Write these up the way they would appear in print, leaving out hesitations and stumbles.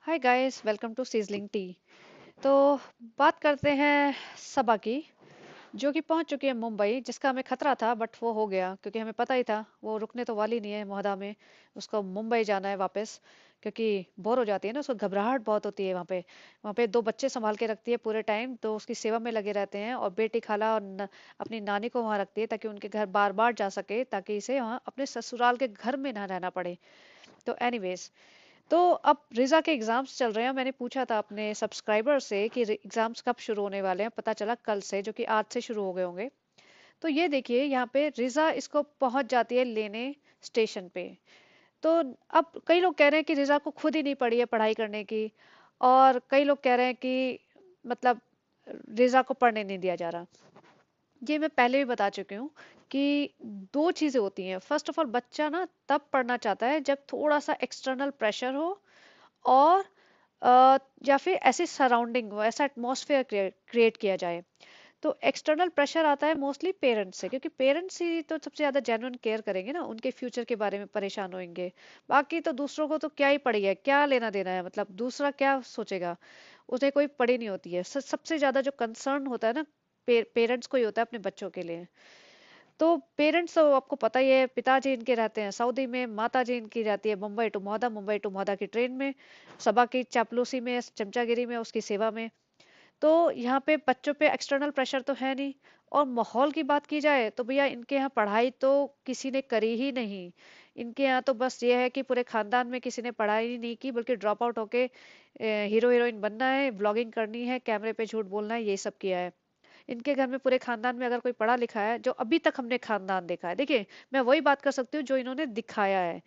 Hi guys, welcome to sizzling tea. तो बात करते हैं सबा की, जो कि पहुंच चुकी है मुंबई, जिसका हमें खतरा था बट वो हो गया क्योंकि हमें पता ही था वो रुकने तो वाली नहीं है मोहदा में। उसको मुंबई जाना है वापस, क्योंकि बोर हो जाती है ना, उसको घबराहट बहुत होती है वहाँ पे दो बच्चे संभाल के रखती है पूरे टाइम, तो उसकी सेवा में लगे रहते हैं, और बेटी खाला और अपनी नानी को वहाँ रखती है ताकि उनके घर बार बार जा सके, ताकि इसे वहाँ अपने ससुराल के घर में ना रहना पड़े। तो एनीवेज, तो अब रिजा के एग्जाम्स चल रहे हैं। मैंने पूछा था अपने सब्सक्राइबर से कि एग्जाम्स कब शुरू होने वाले हैं, पता चला कल से, जो कि आज से शुरू हो गए होंगे। तो ये देखिए, यहाँ पे रिजा इसको पहुंच जाती है लेने स्टेशन पे। तो अब कई लोग कह रहे हैं कि रिजा को खुद ही नहीं पड़ी है पढ़ाई करने की, और कई लोग कह रहे हैं कि मतलब रिजा को पढ़ने नहीं दिया जा रहा। ये मैं पहले भी बता चुकी हूँ कि दो चीजें होती हैं। फर्स्ट ऑफ ऑल, बच्चा ना तब पढ़ना चाहता है जब थोड़ा सा एक्सटर्नल प्रेशर हो, और या फिर ऐसी सराउंडिंग हो, ऐसा एटमॉस्फेयर क्रिएट किया जाए। तो एक्सटर्नल प्रेशर आता है मोस्टली पेरेंट्स से, क्योंकि पेरेंट्स ही तो सबसे ज्यादा जेन्युइन केयर करेंगे ना, उनके फ्यूचर के बारे में परेशान होंगे। बाकी तो दूसरों को तो क्या ही पड़ी है, क्या लेना देना है, मतलब दूसरा क्या सोचेगा, उसे कोई पड़ी नहीं होती है। सबसे ज्यादा जो कंसर्न होता है ना, पेरेंट्स को ही होता है अपने बच्चों के लिए। तो पेरेंट्स तो आपको पता ही है, पिताजी इनके रहते हैं सऊदी में, माता जी इनकी रहती है मुंबई टू मोहदा, मुंबई टू मोहदा की ट्रेन में, सबा की चापलूसी में, चमचागिरी में, उसकी सेवा में। तो यहाँ पे बच्चों पे एक्सटर्नल प्रेशर तो है नहीं। और माहौल की बात की जाए तो भैया, इनके यहाँ पढ़ाई तो किसी ने करी ही नहीं। इनके यहाँ तो बस ये है कि पूरे खानदान में किसी ने पढ़ाई ही नहीं की, बल्कि ड्रॉप आउट होके हीरो हीरोइन बनना है, ब्लॉगिंग करनी है, कैमरे पे झूठ बोलना है, ये सब किया है। इनके घर में पूरे खानदान में अगर कोई पढ़ा लिखा है, जो अभी तक हमने खानदान देखा है, देखिए, मैं वही बात कर सकती हूँ जो इन्होंने दिखाया है।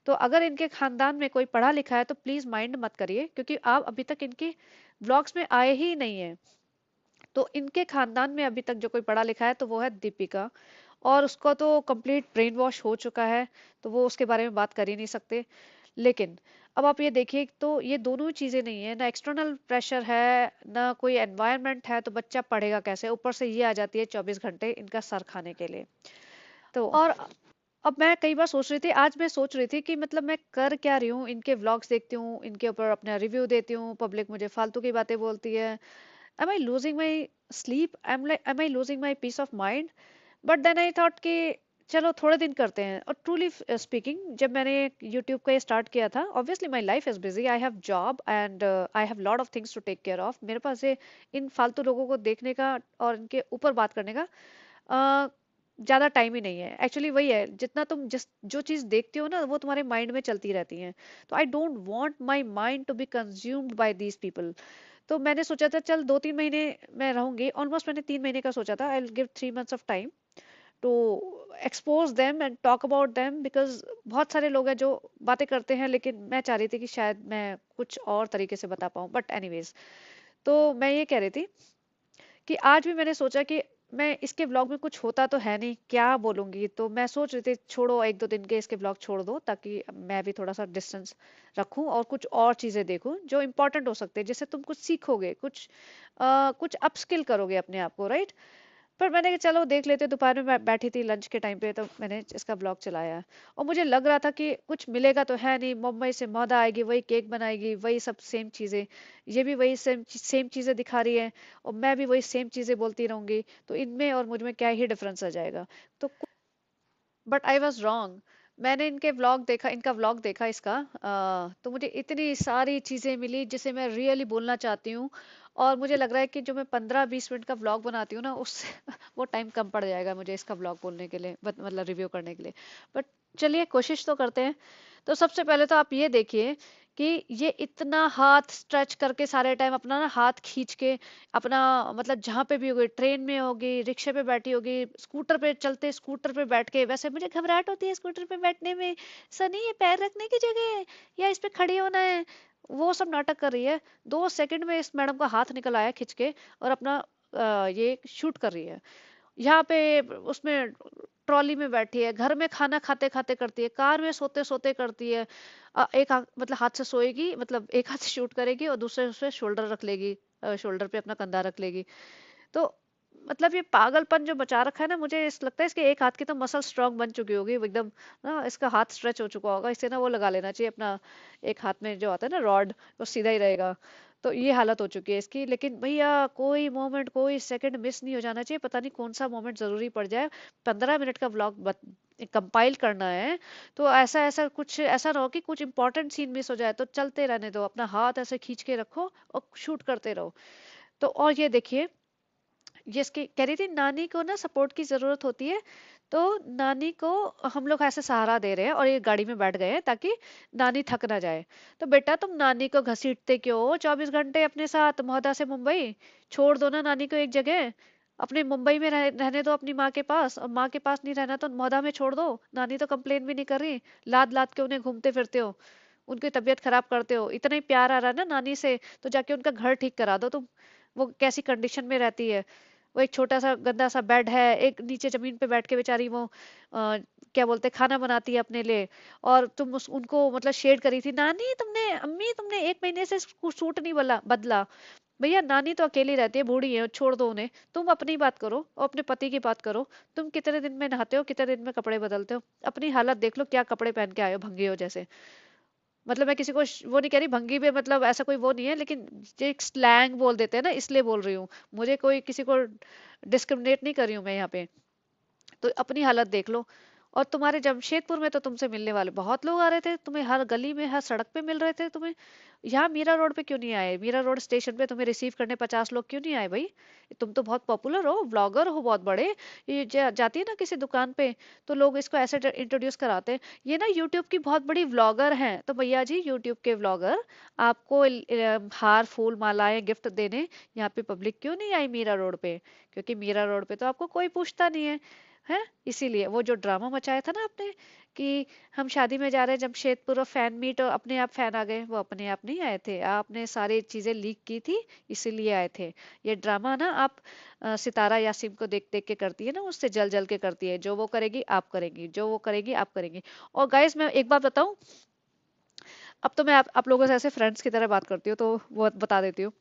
तो अगर इनके खानदान में कोई पढ़ा लिखा है तो प्लीज माइंड मत करिए, क्योंकि आप अभी तक इनकी व्लॉग्स में आए ही नहीं है। तो इनके खानदान में अभी तक जो कोई पढ़ा लिखा है तो वो है दीपिका, और उसको तो कंप्लीट ब्रेन वॉश हो चुका है, तो वो उसके बारे में बात कर ही नहीं सकते। लेकिन अब आप ये देखिए, तो ये दोनों चीजें नहीं है ना, एक्सटर्नल प्रेशर है ना कोई एनवायरनमेंट है, तो बच्चा पढ़ेगा कैसे? ऊपर से ये आ जाती है 24 घंटे इनका सर खाने के लिए। तो और अब मैं कई बार सोच रही थी, आज मैं सोच रही थी कि मतलब मैं कर क्या रही हूँ, इनके व्लॉग्स देखती हूँ, इनके ऊपर अपना रिव्यू देती हूँ, पब्लिक मुझे फालतू की बातें बोलती है। Am I losing my sleep, am I losing my peace of mind? But then I thought कि चलो थोड़े दिन करते हैं। और ट्रूली स्पीकिंग, जब मैंने यूट्यूब का स्टार्ट किया था, obviously my life is busy, I have job and I have lot of things to take care of. मेरे पास ये इन फालतू लोगों को देखने का और इनके ऊपर बात करने का ज्यादा टाइम ही नहीं है। एक्चुअली वही है, जितना तुम जिस जो चीज देखते हो ना, वो तुम्हारे माइंड में चलती रहती है। तो I don't want my mind to be consumed by these people. तो मैंने सोचा था चल 2-3 महीने मैं रहूंगी, ऑलमोस्ट मैंने 3 महीने का सोचा था, I will give 3 months of time to expose them and talk about them, because बहुत सारे लोग हैं जो बातें करते हैं, लेकिन मैं चाह रही थी कि शायद मैं कुछ और तरीके से बता पाऊँ, बट एनीवेज। तो मैं ये कह रही थी कि आज भी मैंने सोचा कि मैं इसके ब्लॉग में कुछ होता तो है नहीं, क्या बोलूंगी, तो मैं सोच रही थी छोड़ो, 1-2 दिन के इसके ब्लॉग छोड़ दो, ताकि मैं भी थोड़ा सा डिस्टेंस रखूं और कुछ और चीजें देखूं जो इम्पोर्टेंट हो सकते हैं, जिससे तुम कुछ सीखोगे, कुछ अपस्किल करोगे अपने आप को, राइट? पर मैंने कहा चलो देख लेते, दोपहर में मैं बैठी थी लंच के टाइम पे, तो मैंने इसका ब्लॉग चलाया। और मुझे लग रहा था कि कुछ मिलेगा तो है नहीं, मुंबई से मौदा आएगी, वही केक बनाएगी, वही सब सेम चीजें, ये भी वही सेम सेम चीजें दिखा रही है, और मैं भी वही सेम चीजें बोलती रहूंगी, तो इनमें और मुझ में क्या ही डिफरेंस आ जाएगा? तो बट आई वॉज रॉन्ग। मैंने इनके व्लॉग देखा, इनका व्लॉग देखा इसका, तो मुझे इतनी सारी चीजें मिली जिसे मैं रियली बोलना चाहती हूँ। और मुझे लग रहा है कि जो मैं 15-20 मिनट का व्लॉग बनाती हूँ ना, उससे वो टाइम कम पड़ जाएगा मुझे इसका व्लॉग बोलने के लिए, मतलब रिव्यू करने के लिए। बट चलिए, कोशिश तो करते हैं। तो सबसे पहले तो आप ये देखिए कि ये इतना हाथ स्ट्रेच करके सारे टाइम अपना ना हाथ खींच के, अपना मतलब जहां पे भी होगी, ट्रेन में होगी, रिक्शे पे बैठी होगी, स्कूटर पे चलते स्कूटर पे बैठ के, वैसे मुझे घबराहट होती है स्कूटर पे बैठने में, सनी ये पैर रखने की जगह है या इस पे खड़ी होना है, वो सब नाटक कर रही है। 2 सेकंड में इस मैडम का हाथ निकल आया खींच के, और अपना ये शूट कर रही है। यहाँ पे उसमें ट्रॉली में बैठी है, घर में खाना खाते खाते करती है, कार में सोते सोते करती है। एक मतलब हाथ से सोएगी, मतलब एक हाथ से शूट करेगी और दूसरे से शोल्डर रख लेगी, शोल्डर पे अपना कंधा रख लेगी। तो मतलब ये पागलपन जो बचा रखा है ना, मुझे इस लगता है इसके एक हाथ की तो मसल स्ट्रांग बन चुकी होगी वो एकदम ना, इसका हाथ स्ट्रेच हो चुका होगा, इसे ना वो लगा लेना चाहिए अपना, एक हाथ में जो आता है ना रॉड, वो सीधा ही रहेगा। तो ये हालत हो चुकी है इसकी। लेकिन भैया कोई मोमेंट, कोई सेकंड मिस नहीं हो जाना चाहिए, पता नहीं कौन सा मोमेंट जरूरी पड़ जाए। 15 मिनट का व्लॉग कंपाइल करना है, तो ऐसा ऐसा कुछ ऐसा ना हो कि कुछ इंपॉर्टेंट सीन मिस हो जाए, तो चलते रहने दो, अपना हाथ ऐसे खींच के रखो और शूट करते रहो। तो और ये देखिए, जिसकी कह रही थी नानी को ना सपोर्ट की जरूरत होती है, तो नानी को हम लोग ऐसे सहारा दे रहे हैं और ये गाड़ी में बैठ गए हैं ताकि नानी थक ना जाए। तो बेटा तुम नानी को घसीटते क्यों हो 24 घंटे अपने साथ महोदा से मुंबई? छोड़ दो ना नानी को एक जगह, अपने मुंबई में रहने दो अपनी माँ के पास, और माँ के पास नहीं रहना तो महोदा में छोड़ दो। नानी तो कंप्लेन भी नहीं कर रही, लाद लाद के उन्हें घूमते फिरते हो, उनकी तबीयत खराब करते हो, इतना ही प्यार आ रहा है ना नानी से, तो जाके उनका घर ठीक करा दो तुम। वो कैसी कंडीशन में रहती है, वो एक छोटा सा गंदा सा बेड है, एक नीचे जमीन पे बैठ के बेचारी वो क्या बोलते खाना बनाती है अपने लिए, और तुम उनको मतलब शेड करी थी, नानी तुमने, अम्मी तुमने 1 महीने से सूट नहीं बदला। भैया नानी तो अकेली रहती है, बूढ़ी है, छोड़ दो उन्हें, तुम अपनी बात करो और अपने पति की बात करो। तुम कितने दिन में नहाते हो, कितने दिन में कपड़े बदलते हो? अपनी हालत देख लो, क्या कपड़े पहन के आए हो भंगी हो जैसे। मतलब मैं किसी को वो नहीं कह रही भंगी पे, मतलब ऐसा कोई वो नहीं है, लेकिन जो एक स्लैंग बोल देते हैं ना, इसलिए बोल रही हूँ। मुझे कोई किसी को डिस्क्रिमिनेट नहीं कर रही हूँ मैं यहाँ पे। तो अपनी हालत देख लो। और तुम्हारे जमशेदपुर में तो तुमसे मिलने वाले बहुत लोग आ रहे थे, तुम्हें हर गली में हर सड़क पे मिल रहे थे तुम्हें। यहाँ मीरा रोड पे क्यों नहीं आए? मीरा रोड स्टेशन पे तुम्हें रिसीव करने 50 लोग क्यों नहीं आए भाई? तुम तो बहुत पॉपुलर हो, ब्लॉगर हो बहुत बड़े। ये जाती है ना किसी दुकान पे, तो लोग इसको ऐसे इंट्रोड्यूस कराते हैं, ये ना यूट्यूब की बहुत बड़ी व्लॉगर हैं। तो भैया जी यूट्यूब के व्लॉगर, आपको हार फूल मालाएं गिफ्ट देने यहाँ पे पब्लिक क्यों नहीं आई मीरा रोड पे? क्योंकि मीरा रोड पे तो आपको कोई पूछता नहीं है, है। इसीलिए वो जो ड्रामा मचाया था ना आपने, कि हम शादी में जा रहे हैं जमशेदपुर और फैन मीट और अपने आप फैन आ गए, वो अपने आप नहीं आए थे, आपने सारी चीजें लीक की थी, इसीलिए आए थे। ये ड्रामा ना आप सितारा यासीन को देख देख के करती है ना, उससे जल जल के करती है, जो वो करेगी आप करेंगी, जो वो करेगी आप करेंगी। और गाइस मैं एक बात बताऊं, अब तो मैं आप लोगों से ऐसे फ्रेंड्स की तरह बात करती हूँ, तो वो बता देती हूँ।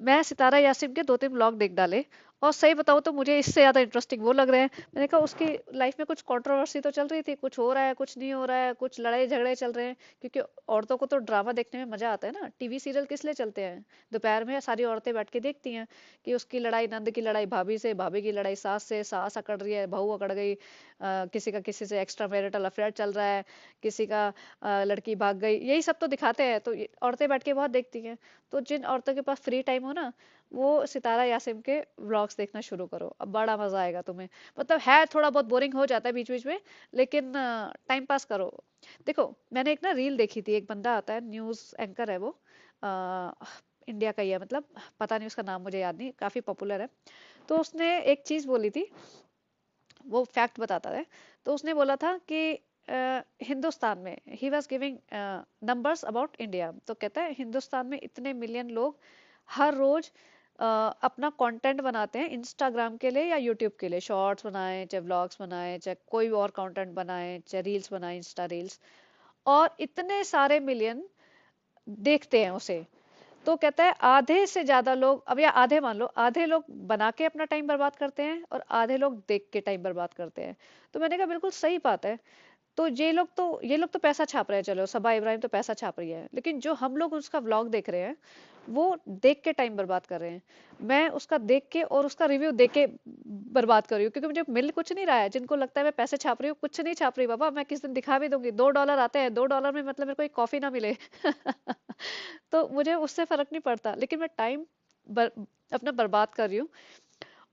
मैं सितारा यासिन के 2-3 व्लॉग देख डाले, और सही बताऊं तो मुझे इससे ज्यादा इंटरेस्टिंग वो लग रहे हैं। मैंने कहा उसकी लाइफ में कुछ कंट्रोवर्सी तो चल रही थी, कुछ हो रहा है कुछ नहीं हो रहा है, कुछ लड़ाई झगड़े चल रहे हैं, क्योंकि औरतों को तो ड्रामा देखने में मजा आता है ना। टीवी सीरियल किस लिए चलते हैं? दोपहर में सारी औरतें बैठ के देखती हैं कि उसकी लड़ाई, नंद की लड़ाई भाभी से, भाभी की लड़ाई सास से, सास अकड़ रही है, बहू अकड़ गई, किसी का किसी से एक्स्ट्रा मैरिटल अफेयर चल रहा है, किसी का लड़की भाग गई, यही सब तो दिखाते हैं, तो औरतें बैठ के बहुत देखती हैं। तो जिन औरतों के पास फ्री टाइम हो ना, वो सितारा यासिम के व्लॉग्स देखना शुरू करो, अब बड़ा मजा आएगा तुम्हें। मतलब है थोड़ा बहुत बोरिंग हो जाता है बीच बीच में, लेकिन टाइम पास करो। देखो मैंने एक ना रील देखी थी, एक बंदा आता है, न्यूज एंकर है वो, इंडिया का ही है, मतलब पता नहीं उसका नाम मुझे याद नहीं, काफी पॉपुलर है। तो उसने एक चीज बोली थी, वो फैक्ट बताता है। तो उसने बोला था कि हिंदुस्तान में, he was giving numbers about India, तो कहता है हिंदुस्तान में इतने मिलियन लोग हर रोज अपना कंटेंट बनाते हैं इंस्टाग्राम के लिए या यूट्यूब के लिए, शॉर्ट्स बनाएं चाहे व्लॉग्स बनाएं चाहे कोई और कंटेंट बनाएं चाहे रील्स बनाएं, इंस्टा रील्स, और इतने सारे मिलियन देखते हैं उसे। तो कहता है आधे से ज्यादा लोग, अब या आधे मान लो, आधे लोग बना के अपना टाइम बर्बाद करते हैं और आधे लोग देख के टाइम बर्बाद करते हैं। तो मैंने कहा बिल्कुल सही बात है। तो ये लोग तो पैसा छाप रहे हैं, चलो सबा इब्राहिम तो पैसा छाप रही है, लेकिन जो हम लोग उसका व्लॉग देख रहे हैं, वो देख के टाइम बर्बाद कर रहे हैं। मैं उसका देख के और उसका रिव्यू देख के बर्बाद कर रही हूँ, क्योंकि मुझे मिल कुछ नहीं रहा है। जिनको लगता है मैं पैसे छाप रही हूँ, कुछ नहीं छाप रही बाबा, मैं किस दिन दिखा भी दूंगी। $2 आते हैं, $2 में मतलब मेरे को एक कॉफी ना मिले तो मुझे उससे फर्क नहीं पड़ता, लेकिन मैं टाइम बर, अपना बर्बाद कर रही हूँ,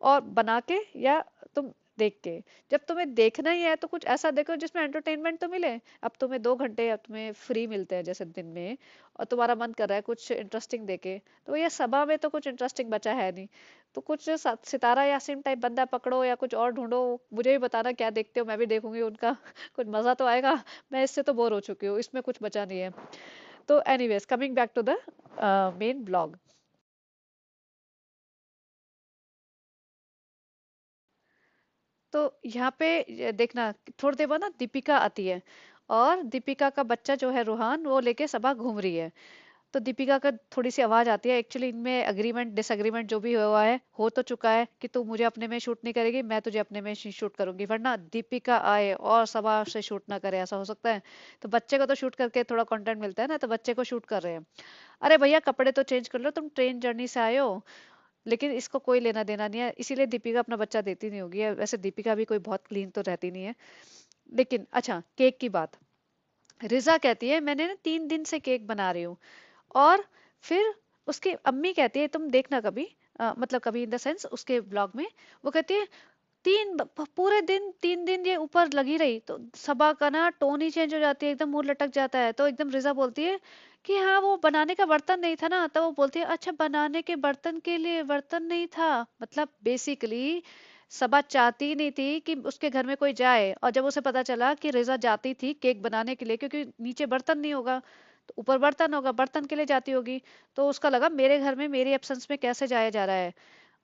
और बना के या तुम देख के। जब तुम्हें देखना ही है तो कुछ ऐसा देखो जिसमें एंटरटेनमेंट तो मिले। अब तुम्हें 2 घंटे अब तुम्हें फ्री मिलते हैं जैसे दिन में, और तुम्हारा मन कर रहा है कुछ इंटरेस्टिंग देखे, तो ये सभा में तो कुछ इंटरेस्टिंग बचा है नहीं। तो कुछ सितारा यासीन टाइप बंदा पकड़ो या कुछ और ढूंढो, मुझे भी बताना क्या देखते हो, मैं भी देखूंगी उनका कुछ मजा तो आएगा। मैं इससे तो बोर हो चुकी हूँ, इसमें कुछ बचा नहीं है। तो anyways coming back to the main blog. तो यहाँ पे ये देखना, थोड़ी देर बाद ना दीपिका आती है, और दीपिका का बच्चा जो है रूहान, वो लेके सबा घूम रही है। तो दीपिका का थोड़ी सी आवाज आती है, एक्चुअली इनमें एग्रीमेंट डिसएग्रीमेंट जो भी हुआ है हो तो चुका है कि तू मुझे अपने में शूट नहीं करेगी, मैं तुझे अपने में शूट करूंगी, वरना दीपिका आए और सबा से शूट ना करे, ऐसा हो सकता है? तो बच्चे को तो शूट करके थोड़ा कंटेंट मिलता है ना, तो बच्चे को शूट कर रहे हैं। अरे भैया कपड़े तो चेंज कर लो, तुम ट्रेन जर्नी से आए हो। लेकिन इसको कोई लेना देना नहीं है, इसीलिए दीपिका अपना बच्चा देती नहीं होगी, वैसे दीपिका भी कोई बहुत क्लीन तो रहती नहीं है। लेकिन अच्छा, केक की बात, रिजा कहती है मैंने ना 3 दिन से केक बना रही हूँ। और फिर उसकी अम्मी कहती है तुम देखना कभी, मतलब कभी इन द सेंस उसके ब्लॉग में, वो कहती है पूरे दिन 3 दिन ये ऊपर लगी रही, तो सबा का ना टोन ही चेंज हो जाती है, एकदम मुंह लटक जाता है। तो एकदम रिजा बोलती है कि हाँ वो बनाने का बर्तन नहीं था ना, तो वो बोलती है अच्छा बनाने के बर्तन के लिए बर्तन नहीं था। मतलब बेसिकली सबा चाहती ही नहीं थी कि उसके घर में कोई जाए, और जब उसे पता चला कि रिजा जाती थी केक बनाने के लिए, क्योंकि नीचे बर्तन नहीं होगा तो ऊपर बर्तन होगा, बर्तन के लिए जाती होगी, तो उसका लगा मेरे घर में मेरी एब्सेंस में कैसे जाया जा रहा है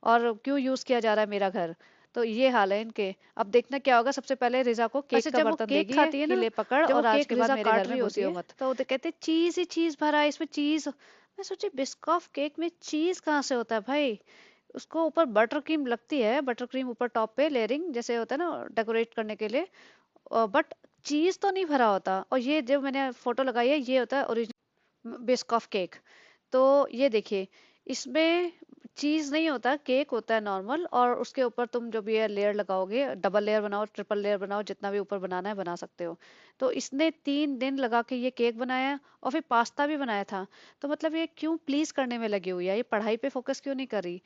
और क्यों यूज किया जा रहा है मेरा घर। तो ये हाल है इनके। अब देखना क्या होगा, सबसे पहले रिजा को केक अच्छा, का जब वो बर्तन केक देगी है खाती है कि ना, ले पकड़ जब वो और आज केक के बाद रिजा मेरे घर काट में रही होती घुसियो है, मत। तो वो कहते चीज ही चीज भरा है इसमें, चीज। मैं सोची बिस्कॉफ केक में चीज कहाँ से होता है भाई? उसको ऊपर बटर क्रीम लगती है, बटर क्रीम ऊपर टॉप पे लेयरिंग जैसे होता है ना डेकोरेट करने के लिए, बट चीज तो नहीं भरा होता। और ये जो मैंने फोटो लगाई है ये होता है ओरिजिनल बिस्कॉफ केक। तो ये देखिए, इसमें चीज नहीं होता, केक होता है नॉर्मल, और उसके ऊपर तुम जो भी है लेयर लगाओगे, डबल लेयर बनाओ ट्रिपल लेयर बनाओ, जितना भी ऊपर बनाना है बना सकते हो। तो इसने 3 दिन लगा के ये केक बनाया, और फिर पास्ता भी बनाया था। तो मतलब ये क्यों प्लीज करने में लगी हुई है, ये पढ़ाई पे फोकस क्यों नहीं कर रही?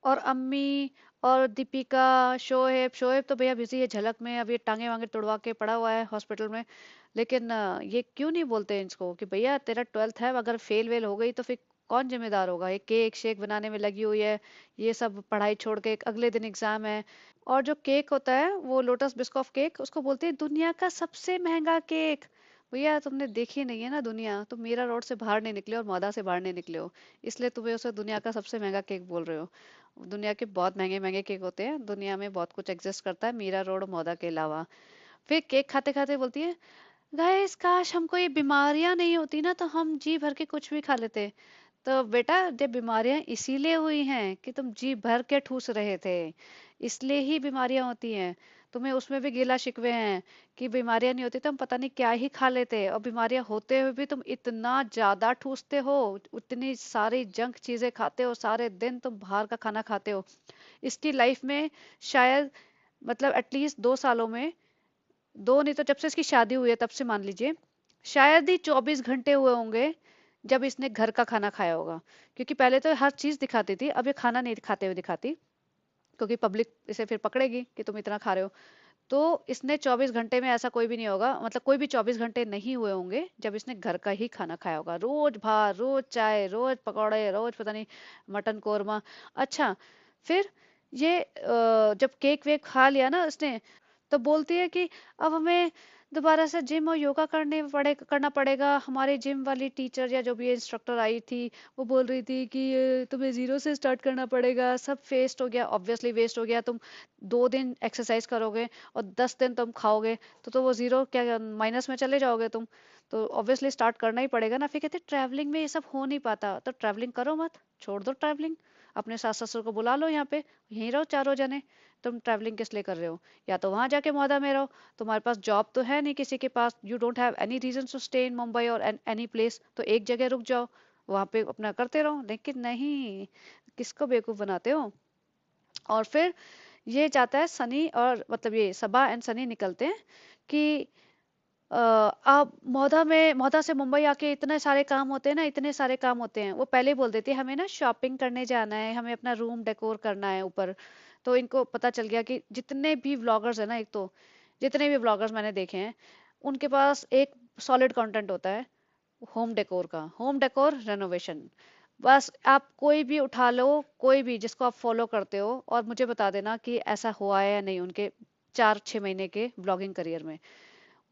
और अम्मी और दीपिका, शोएब शोएब तो भैया बिजी है झलक में, अब ये टांगे वांगे तुड़वा के पड़ा हुआ है हॉस्पिटल में। लेकिन ये क्यों नहीं बोलते हैं इसको कि भैया तेरा 12th है, अगर फेल वेल हो गई तो फिर कौन जिम्मेदार होगा? ये केक शेक बनाने में लगी हुई है, ये सब पढ़ाई छोड़ के, अगले दिन एग्जाम है। और जो केक होता है वो लोटस बिस्कॉफ केक, उसको बोलते हैं दुनिया का सबसे महंगा केक। भैया तुमने देखी नहीं है ना दुनिया, तुम मीरा रोड से बाहर नहीं निकले और मौदा से बाहर नहीं निकले हो, इसलिए तुम्हें उसे दुनिया का सबसे महंगा केक बोल रहे हो। दुनिया के बहुत महंगे महंगे केक होते हैं, दुनिया में बहुत कुछ एग्जिस्ट करता है मीरा रोड मौदा के अलावा। फिर केक खाते खाते बोलती है गाइस काश हमको ये बीमारियां नहीं होती ना, तो हम जी भर के कुछ भी खा लेते। तो बेटा ये बीमारियां इसीलिए हुई हैं कि तुम जी भर के ठूस रहे थे, इसलिए ही बीमारियां होती हैं। तुम्हें उसमें भी गिला शिकवे हैं कि बीमारियां नहीं होती तो हम पता नहीं क्या ही खा लेते, और बीमारियां होते हुए भी तुम इतना ज्यादा ठूसते हो, उतनी सारी जंक चीजें खाते हो, सारे दिन तुम बाहर का खाना खाते हो। इसकी लाइफ में शायद, मतलब एटलीस्ट 2 सालों में, दो नहीं तो जब से इसकी शादी हुई है तब से मान लीजिए, शायद ही 24 घंटे हुए होंगे जब इसने घर का खाना खाया होगा। क्योंकि पहले तो हर चीज दिखाती थी, अब ये खाना नहीं खाते हुए दिखाती, क्योंकि पब्लिक इसे फिर पकड़ेगी कि तुम इतना खा रहे हो। तो इसने 24 घंटे में ऐसा कोई भी नहीं होगा, मतलब कोई भी 24 घंटे नहीं हुए होंगे जब इसने घर का ही खाना खाया होगा, रोज भात रोज चाय रोज पकौड़े रोज पता नहीं मटन कोरमा। अच्छा, फिर ये जब केक वेक खा लिया ना इसने, तो बोलती है कि अब हमें दोबारा से जिम और योगा करना पड़ेगा। हमारी जिम वाली टीचर या जो भी इंस्ट्रक्टर आई थी, वो बोल रही थी कि तुम्हें जीरो से स्टार्ट करना पड़ेगा। सब वेस्ट हो गया, ऑब्वियसली वेस्ट हो गया। तुम 2 दिन एक्सरसाइज करोगे और 10 दिन तुम खाओगे, तो वो जीरो क्या माइनस में चले जाओगे तुम। तो ऑब्वियसली स्टार्ट करना ही पड़ेगा ना। फिर कहते ट्रैवलिंग में ये सब हो नहीं पाता, तो ट्रैवलिंग करो मत, छोड़ दो ट्रैवलिंग, अपने सास ससुर को बुला लो यहाँ पे, यहीं रहो चारों जने। तुम ट्रैवलिंग किस लिए कर रहे हो? या तो वहां जाके मौदा में रहो, तुम्हारे पास जॉब तो है नहीं किसी के पास, you don't have any reason to stay in Mumbai और एनी प्लेस, तो एक जगह रुक जाओ, वहां पे अपना करते रहो। लेकिन नहीं, किसको बेवकूफ बनाते हो? और फिर ये चाहता है सनी, और मतलब ये सबा एंड सनी निकलते हैं कि आप मौधा से मुंबई आके इतने सारे काम होते हैं ना, इतने सारे काम होते हैं। वो पहले ही बोल देती है हमें ना शॉपिंग करने जाना है, हमें अपना रूम डेकोर करना है ऊपर। तो इनको पता चल गया कि जितने भी व्लॉगर्स है ना, एक तो जितने भी व्लॉगर्स मैंने देखे हैं, उनके पास एक सॉलिड कंटेंट होता है होम डेकोर का, होम डेकोर रेनोवेशन। बस आप कोई भी उठा लो, कोई भी जिसको आप फॉलो करते हो, और मुझे बता देना कि ऐसा हुआ है या नहीं उनके 4-6 महीने के ब्लॉगिंग करियर में।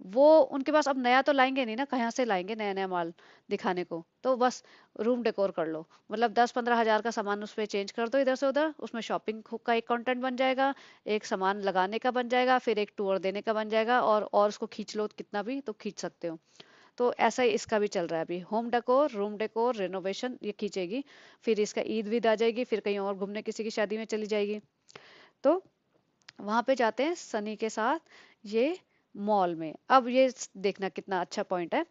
वो उनके पास अब नया तो लाएंगे नहीं ना, कहाँ से लाएंगे नया नया माल दिखाने को? तो बस रूम डेकोर कर लो, मतलब 10-15 हजार का सामान उस पे चेंज कर दो इधर से उधर, उसमें शॉपिंग का एक कंटेंट बन जाएगा, एक सामान लगाने का बन जाएगा, फिर एक टूर देने का बन जाएगा, और उसको खींच लो कितना भी तो खींच सकते हो। तो ऐसा ही इसका भी चल रहा है अभी, home decor, room decor, renovation ये खींचेगी। फिर इसका ईद विद आ जाएगी, फिर कहीं और घूमने किसी की शादी में चली जाएगी। तो वहां पे जाते हैं सनी के साथ ये मॉल में। अब ये देखना कितना अच्छा पॉइंट है।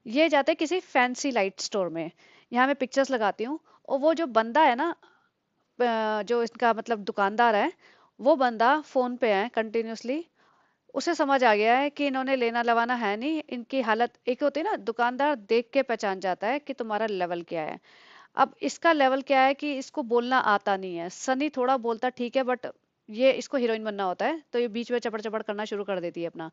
ये जाते हैं किसी फैंसी लाइट स्टोर में। यहाँ मैं पिक्चर्स लगाती हूँ। और वो जो बंदा है ना, जो इसका मतलब दुकानदार है, वो बंदा फोन पे है कंटिन्यूअसली। उसे समझ आ गया है कि इन्होंने लेना लवाना है नहीं, इनकी हालत एक होती है ना, दुकानदार देख के पहचान जाता है कि तुम्हारा लेवल क्या है। अब इसका लेवल क्या है कि इसको बोलना आता नहीं है। सनी थोड़ा बोलता ठीक है, बट ये इसको हीरोइन बनना होता है, तो ये बीच में चपड़ चपड़ करना शुरू कर देती है अपना।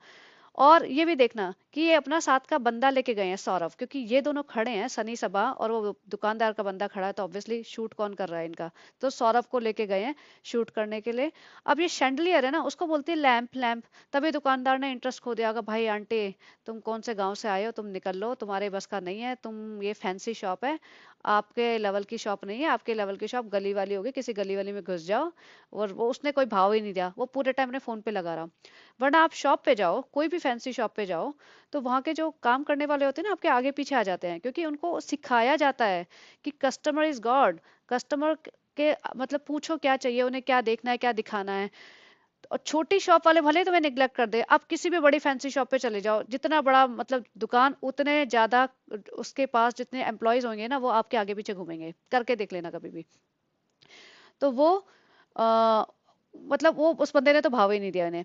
और ये भी देखना कि ये अपना साथ का बंदा लेके गए हैं सौरभ, क्योंकि ये दोनों खड़े हैं, सनी सबा और वो दुकानदार का बंदा खड़ा है, तो ऑब्वियसली शूट कौन कर रहा है इनका। तो सौरभ को लेके गए हैं शूट करने के लिए। अब ये शैंडलियर है ना, उसको बोलती है लैंप लैंप। तभी दुकानदार ने इंटरेस्ट खो दिया होगा, भाई आंटी तुम कौन से गांव से आए हो, तुम निकल लो, तुम्हारे बस का नहीं है, तुम ये फैंसी शॉप है, आपके लेवल की शॉप नहीं है, आपके लेवल की शॉप गली वाली होगी, किसी गली वाली में घुस जाओ। और वो उसने कोई भाव ही नहीं दिया, वो पूरे टाइम अपने फोन पे लगा रहा। वरना आप शॉप पे जाओ, कोई भी फैंसी शॉप पे जाओ, तो वहां के जो काम करने वाले होते हैं ना, आपके आगे पीछे आ जाते हैं, क्योंकि उनको सिखाया जाता है कि कस्टमर इज गॉड। कस्टमर के मतलब पूछो क्या चाहिए, उन्हें क्या देखना है, क्या दिखाना है। और छोटी शॉप वाले भले तुम्हें निग्लेक्ट कर दे, आप किसी भी बड़ी फैंसी शॉप पे चले जाओ, जितना बड़ा मतलब दुकान उतने ज्यादा उसके पास जितने एम्प्लॉयज होंगे ना, वो आपके आगे पीछे घूमेंगे, करके देख लेना कभी भी। तो वो आ, मतलब वो उस बंदे ने तो भाव ही नहीं दिया इन्हें।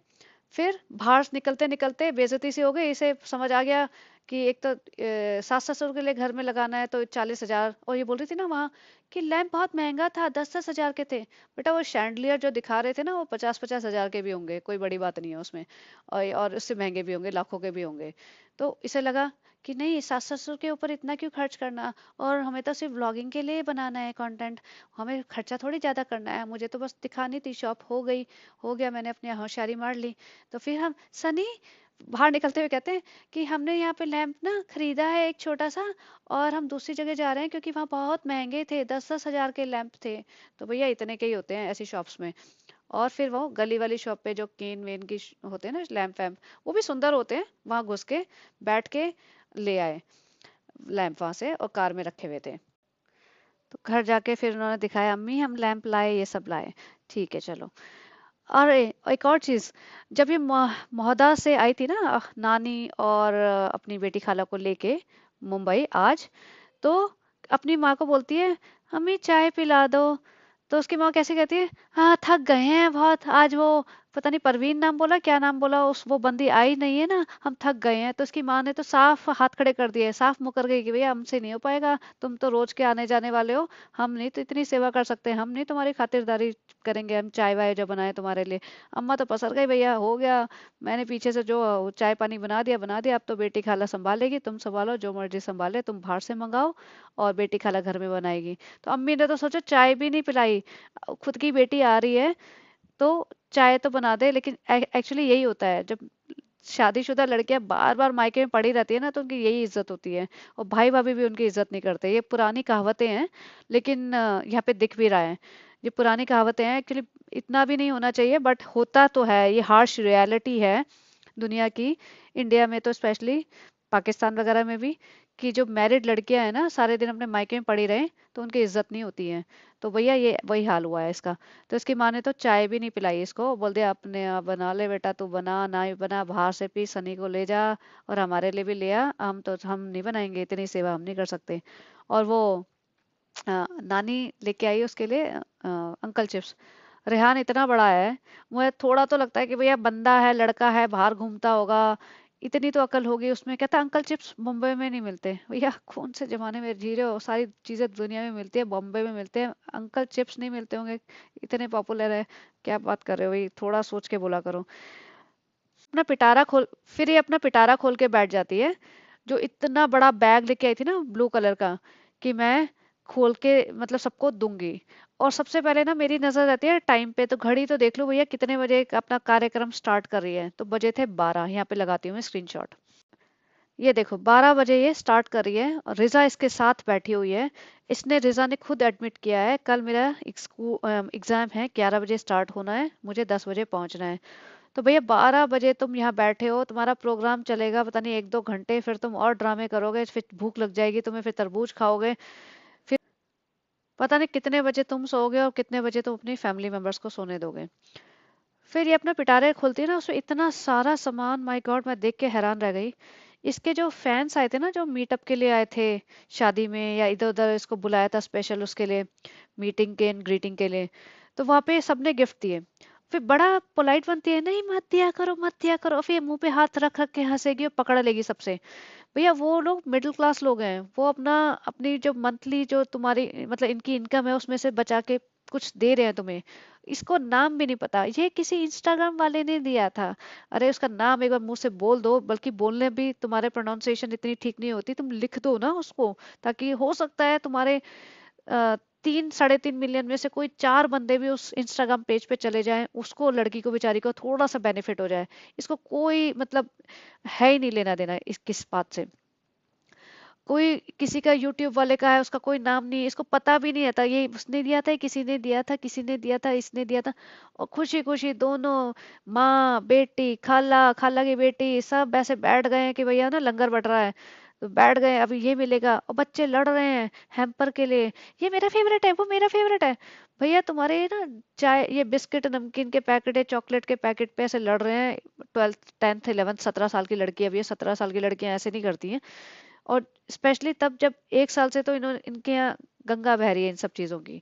फिर बाहर निकलते निकलते बेइज्जती सी हो गई, इसे समझ आ गया कि एक तो सास ससुर के लिए घर में लगाना है तो 40,000। और ये बोल रही थी ना वहाँ कि लैंप बहुत महंगा था, 10-10 हजार के थे। बेटा वो शैंडलियर जो दिखा रहे थे ना, वो 50-50 हजार के भी होंगे, कोई बड़ी बात नहीं है उसमें। और उससे महंगे भी होंगे, लाखों के भी होंगे। तो इसे लगा कि नहीं, सास ससुर के ऊपर इतना क्यों खर्च करना, और हमें तो सिर्फ व्लॉगिंग के लिए बनाना है कंटेंट, हमें खर्चा थोड़ी ज्यादा करना है, मुझे तो बस दिखानी थी शॉप, हो गई, हो गया, मैंने अपनी होशियारी मार ली। तो फिर हम सनी बाहर निकलते हुए कहते हैं कि हमने यहाँ पे लैंप ना खरीदा है एक छोटा सा, और हम दूसरी जगह जा रहे हैं क्योंकि वहाँ बहुत महंगे थे, 10-10 हजार के लैंप थे। तो भैया इतने के ही होते हैं ऐसी शॉप्स में। और फिर वो गली वाली शॉप पे जो केन वेन की होते हैं ना लैंप वैम्प, वो भी सुंदर होते हैं, वहां घुस के बैठ के ले आए लैंप वहां से, और कार में रखे हुए थे। तो घर जाके फिर उन्होंने दिखाया, अम्मी हम लैंप लाए, ये सब लाए। ठीक है चलो। और एक और चीज, जब ये महोदा से आई थी ना नानी और अपनी बेटी खाला को लेके मुंबई आज, तो अपनी माँ को बोलती है अम्मी चाय पिला दो। तो उसकी माँ कैसे कहती है, हाँ थक गए हैं बहुत आज, वो पता नहीं परवीन नाम बोला, क्या नाम बोला, उस वो बंदी आई नहीं है ना, हम थक गए हैं। तो उसकी माँ ने तो साफ हाथ खड़े कर दिए, साफ मुकर गई कि भैया हमसे नहीं हो पाएगा, तुम तो रोज के आने जाने वाले हो, हम नहीं तो इतनी सेवा कर सकते, हम नहीं तुम्हारी खातिरदारी करेंगे, हम चाय वाय जो बनाए तुम्हारे लिए। अम्मा तो पसर गई, भैया हो गया, मैंने पीछे से जो चाय पानी बना दिया, अब तो बेटी खाला संभालेगी, तुम संभालो जो मर्जी संभाले, तुम बाहर से मंगाओ और बेटी खाला घर में बनाएगी। तो अम्मी ने तो सोचो चाय भी नहीं पिलाई, खुद की बेटी आ रही है तो चाय तो बना दे। लेकिन एक्चुअली यही होता है, जब शादीशुदा लड़कियां बार बार मायके में पड़ी रहती है ना, तो उनकी यही इज्जत होती है, और भाई भाभी भी उनकी इज्जत नहीं करते। ये पुरानी कहावतें हैं, लेकिन यहाँ पे दिख भी रहा है। ये पुरानी कहावतें हैं एक्चुअली, इतना भी नहीं होना चाहिए, बट होता तो है, ये हार्श रियलिटी है दुनिया की। इंडिया में तो स्पेशली, पाकिस्तान वगैरह में भी, कि जो मैरिड लड़कियां हैं ना, सारे दिन अपने मायके में पड़ी रहे तो उनकी इज्जत नहीं होती है। तो भैया ये वही हाल हुआ है इसका। तो इसकी माँ ने तो चाय भी नहीं पिलाई इसको, बोल दिया अपने आप बना ले बेटा, तू बना ना ही बना, बाहर से पी, सनी को ले जा और हमारे लिए भी ले आ, हम नहीं बनाएंगे, इतनी सेवा हम नहीं कर सकते। और वो नानी लेके आई उसके लिए अंकल चिप्स। रेहान इतना बड़ा है, मुझे थोड़ा तो लगता है कि भैया बंदा है, लड़का है, बाहर घूमता होगा, इतनी तो अकल होगी उसमें। कहता अंकल चिप्स मुंबई में नहीं मिलते। भैया कौन से जमाने में जी रहे हो, सारी चीजें दुनिया में मिलती है, बॉम्बे में मिलते हैं, अंकल चिप्स नहीं मिलते होंगे, इतने पॉपुलर है, क्या बात कर रहे हो भाई, थोड़ा सोच के बोला करो। अपना पिटारा खोल फिर ये अपना पिटारा खोल के बैठ जाती है, जो इतना बड़ा बैग लेके आई थी ना ब्लू कलर का, कि मैं खोल के मतलब सबको दूंगी। और सबसे पहले ना मेरी नजर रहती है टाइम पे, तो घड़ी तो देख लो भैया कितने बजे अपना कार्यक्रम स्टार्ट कर रही है। तो बजे थे 12, यहाँ पे लगाती हूँ मैं स्क्रीनशॉट। ये देखो 12 बजे ये स्टार्ट कर रही है, और रिजा इसके साथ बैठी हुई है। इसने रिजा ने खुद एडमिट किया है, कल मेरा एक स्कूल एग्जाम है, 11 बजे स्टार्ट होना है, मुझे 10 बजे पहुंचना है। तो भैया 12 बजे तुम यहाँ बैठे हो, तुम्हारा प्रोग्राम चलेगा पता नहीं 1-2 घंटे, फिर तुम और ड्रामे करोगे, फिर भूख लग जाएगी तुम्हें, फिर तरबूज खाओगे, फिर पता नहीं कितने बजे तुम सोओगे और कितने बजे तुम अपनी फैमिली मेंबर्स को सोने दोगे। फिर ये अपना पिटारे खोलती है ना, उसमें इतना सारा सामान, माय गॉड, मैं देख के हैरान रह गई। इसके जो फैंस आए थे ना, जो मीटअप के लिए आए थे शादी में, या इधर उधर इसको बुलाया था स्पेशल उसके लिए, मीटिंग के एंड ग्रीटिंग के लिए, तो वहां पे सबने गिफ्ट दिए। फिर बड़ा पोलाइट बनती है, नहीं मत दिया करो मत दिया करो, फिर मुंह पे हाथ रख रख के हंसेगी और पकड़ लेगी सबसे। भैया वो लोग मिडिल क्लास लोग हैं, वो अपना अपनी जो मंथली जो तुम्हारी मतलब इनकी इनकम है उसमें से बचा के कुछ दे रहे हैं तुम्हें। इसको नाम भी नहीं पता, ये किसी इंस्टाग्राम वाले ने दिया था। अरे उसका नाम एक बार मुंह से बोल दो, बल्कि बोलने भी तुम्हारे प्रोनाउंसिएशन इतनी ठीक नहीं होती, तुम लिख दो ना उसको, ताकि हो सकता है तुम्हारे 3-3.5 मिलियन में से कोई 4 बंदे भी उस इंस्टाग्राम पेज पे चले जाएं, उसको लड़की को बेचारी को थोड़ा सा बेनिफिट हो जाए। इसको कोई मतलब है ही नहीं लेना देना इस किस बात से। कोई किसी का यूट्यूब वाले का है, उसका कोई नाम नहीं, इसको पता भी नहीं आता ये उसने दिया था, किसी ने दिया था, किसी ने दिया था, इसने दिया था। और खुशी खुशी दोनों, माँ बेटी, खाला खाला की बेटी, सब ऐसे बैठ गए हैं कि भैया ना लंगर बट रहा है, तो बैठ गए अभी ये मिलेगा, और बच्चे लड़ रहे हैं हैम्पर के लिए, ये मेरा फेवरेट है वो मेरा फेवरेट है। भैया तुम्हारे ना चाय ये बिस्किट नमकीन के पैकेट है, चॉकलेट के पैकेट पे ऐसे लड़ रहे हैं। 12th 10th 11th 17 साल की लड़की है, अब ये 17 साल की लड़कियां ऐसे नहीं करती हैं। और स्पेशली तब जब 1 साल से तो इन्होंने इनके यहाँ गंगा बह रही है इन सब चीजों की,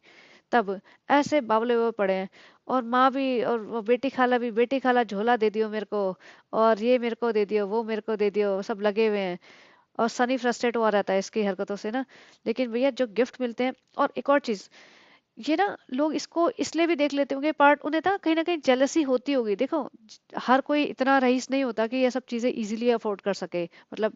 तब ऐसे बावले हुए पड़े हैं। और माँ भी और वो बेटी खाला भी, बेटी खाला झोला दे दियो मेरे को, और ये मेरे को दे दियो, वो मेरे को दे दियो, सब लगे हुए हैं। और सनी फ्रस्ट्रेट हुआ रहता है इसकी हरकतों से ना। लेकिन भैया जो गिफ्ट मिलते हैं, और एक और चीज, ये ना लोग इसको इसलिए भी देख लेते होंगे पार्ट, उन्हें ना कहीं जेलसी होती होगी। देखो हर कोई इतना रईस नहीं होता कि ये सब चीजें इजीली अफोर्ड कर सके, मतलब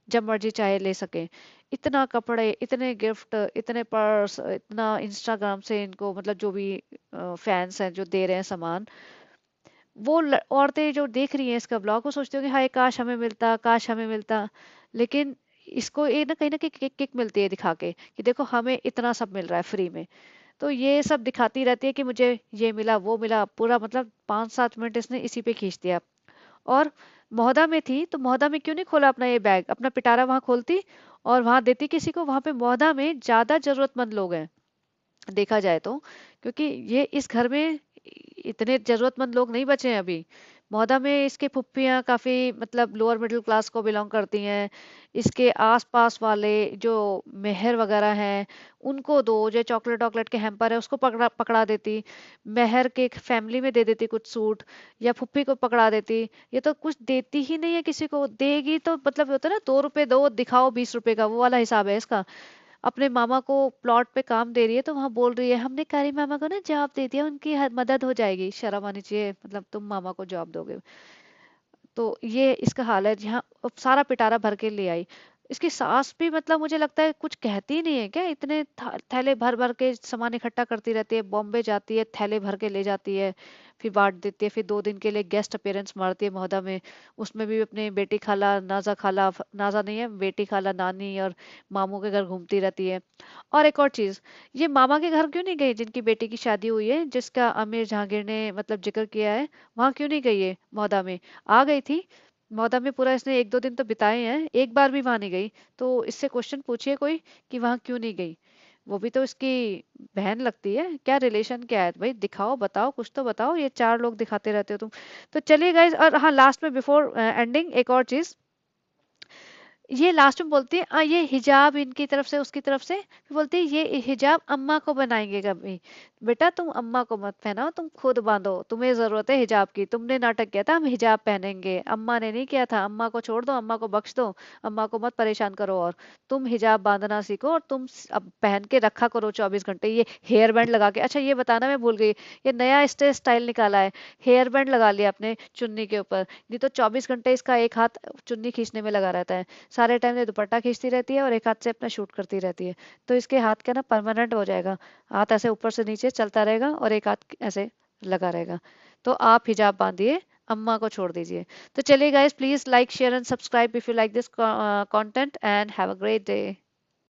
जब मर्जी चाहे ले सके। इतना कपड़े, इतने गिफ्ट, इतने पर्स, इतना इंस्टाग्राम से इनको मतलब जो भी फैंस हैं जो दे रहे हैं सामान, वो औरतें जो देख रही हैं इसका ब्लॉग, वो सोचती होंगी हाय काश हमें मिलता, काश हमें मिलता। लेकिन इसको ये ना कहीं किक किक मिलती है दिखा के कि देखो हमें इतना सब मिल रहा है फ्री में। तो ये सब दिखाती रहती है कि मुझे ये मिला वो मिला, पूरा मतलब 5-7 मिनट इसने इसी पे खींच दिया। और मौदा में थी तो मौदा में क्यों नहीं खोला अपना ये बैग, अपना पिटारा वहां खोलती और वहां देती किसी को। वहां पे मौदा में ज्यादा जरूरतमंद लोग हैं देखा जाए तो, क्योंकि ये इस घर में इतने जरूरतमंद लोग नहीं बचे हैं अभी। मौदा में इसके फुप्पियाँ काफी मतलब लोअर मिडिल क्लास को बिलोंग करती हैं। इसके आसपास वाले जो मेहर वगैरह हैं, उनको दो, जो चॉकलेट वॉकलेट के हैम्पर है उसको पकड़ा पकड़ा देती, मेहर के फैमिली में दे देती कुछ सूट, या फुप्पी को पकड़ा देती। ये तो कुछ देती ही नहीं है किसी को, देगी तो मतलब होता है ना, 2 रुपए दो दिखाओ 20 रुपए का, वो वाला हिसाब है इसका। अपने मामा को प्लॉट पे काम दे रही है तो वहां बोल रही है हमने कारी मामा को ना जॉब दे दिया, उनकी मदद हो जाएगी। शर्म आनी चाहिए, मतलब तुम मामा को जॉब दोगे। तो ये इसका हाल है जहाँ अब सारा पिटारा भर के ले आई। इसकी सास भी मतलब मुझे लगता है कुछ कहती ही नहीं है क्या, इतने थैले भर भर के सामान इकट्ठा करती रहती है, बॉम्बे जाती है थैले भर के ले जाती है, फिर बांट देती है, फिर 2 दिन के लिए गेस्ट अपीयरेंस मारती है महोदा में। उसमें भी अपने बेटी खाला, नाजा खाला, नाजा नहीं है बेटी खाला, नानी और मामू के घर घूमती रहती है। और एक और चीज, ये मामा के घर क्यों नहीं गई जिनकी बेटी की शादी हुई है, जिसका आमिर जहांगीर ने मतलब जिक्र किया है, वहां क्यों नहीं गई है महोदा में? आ गई थी मौदा में, पूरा इसने 1-2 दिन तो बिताए हैं, एक बार भी वहां नहीं गई। तो इससे क्वेश्चन पूछिए कोई कि वहां क्यों नहीं गई। वो भी तो इसकी बहन लगती है, क्या रिलेशन क्या है भाई, दिखाओ बताओ, कुछ तो बताओ, ये 4 लोग दिखाते रहते हो तुम। तो चलिए गाइज, और हाँ लास्ट में बिफोर एंडिंग एक और चीज, ये लास्ट में बोलती है ये हिजाब इनकी तरफ से उसकी तरफ से, फिर बोलती है ये हिजाब अम्मा को बनाएंगे कभी। बेटा तुम अम्मा को मत पहनाओ, तुम खुद बांधो, तुम्हें जरूरत है हिजाब की, तुमने नाटक किया था हम हिजाब पहनेंगे, अम्मा ने नहीं किया था। अम्मा को छोड़ दो, अम्मा को बख्श दो, अम्मा को मत परेशान करो, और तुम हिजाब बांधना सीखो, और तुम अब पहन के रखा करो 24 घंटे। ये हेयर बैंड लगा के, अच्छा ये बताना मैं भूल गई, ये नया स्टाइल निकाला है, हेयर बैंड लगा लिया अपने चुन्नी के ऊपर, नहीं तो 24 घंटे इसका एक हाथ चुन्नी खींचने में लगा रहता है। सारे टाइम ये दुपट्टा खींचती रहती है और एक हाथ से अपना शूट करती रहती है। तो इसके हाथ का ना परमानेंट हो जाएगा, हाथ ऐसे ऊपर से नीचे चलता रहेगा और एक हाथ ऐसे लगा रहेगा। तो आप हिजाब बांधिए, अम्मा को छोड़ दीजिए। तो चलिए guys, please like share and subscribe if you like this content, and have a great day.